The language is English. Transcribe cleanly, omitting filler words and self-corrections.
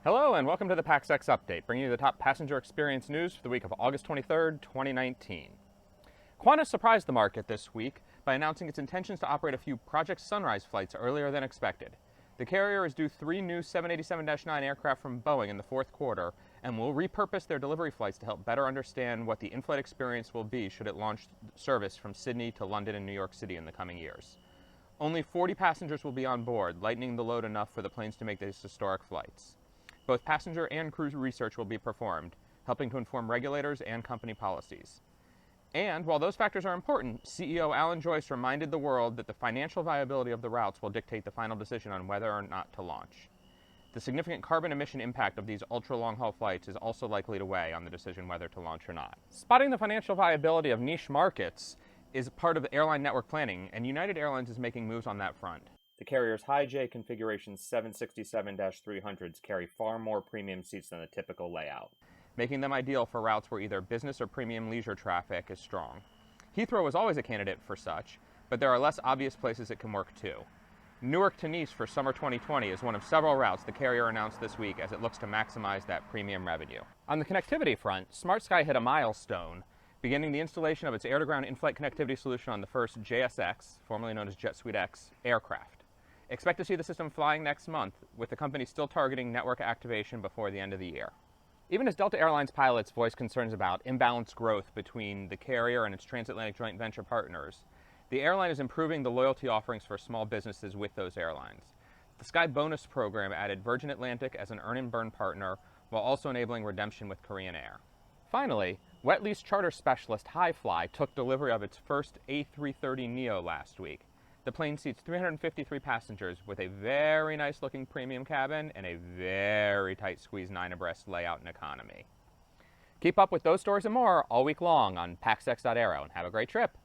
Hello and welcome to the PaxEx Update, bringing you the top passenger experience news for the week of August 23rd, 2019. Qantas surprised the market this week by announcing its intentions to operate a few Project Sunrise flights earlier than expected. The carrier is due 3 new 787-9 aircraft from Boeing in the fourth quarter and will repurpose their delivery flights to help better understand what the in-flight experience will be should it launch service from Sydney to London and New York City in the coming years. Only 40 passengers will be on board, lightening the load enough for the planes to make these historic flights. Both passenger and crew research will be performed, helping to inform regulators and company policies. And while those factors are important, CEO Alan Joyce reminded the world that the financial viability of the routes will dictate the final decision on whether or not to launch. The significant carbon emission impact of these ultra-long-haul flights is also likely to weigh on the decision whether to launch or not. Spotting the financial viability of niche markets is part of airline network planning, and United Airlines is making moves on that front. The carrier's high-J configuration 767-300s carry far more premium seats than the typical layout, making them ideal for routes where either business or premium leisure traffic is strong. Heathrow is always a candidate for such, but there are less obvious places it can work too. Newark to Nice for summer 2020 is one of several routes the carrier announced this week as it looks to maximize that premium revenue. On the connectivity front, SmartSky hit a milestone, beginning the installation of its air-to-ground in-flight connectivity solution on the first JSX, formerly known as Jet Suite X, aircraft. Expect to see the system flying next month, with the company still targeting network activation before the end of the year. Even as Delta Airlines pilots voice concerns about imbalanced growth between the carrier and its transatlantic joint venture partners, the airline is improving the loyalty offerings for small businesses with those airlines. The Sky Bonus program added Virgin Atlantic as an earn-and-burn partner, while also enabling redemption with Korean Air. Finally, wet lease charter specialist Highfly took delivery of its first A330neo last week. The plane seats 353 passengers with a very nice-looking premium cabin and a very tight squeeze 9 abreast layout and economy. Keep up with those stories and more all week long on PaxEx.aero, and have a great trip.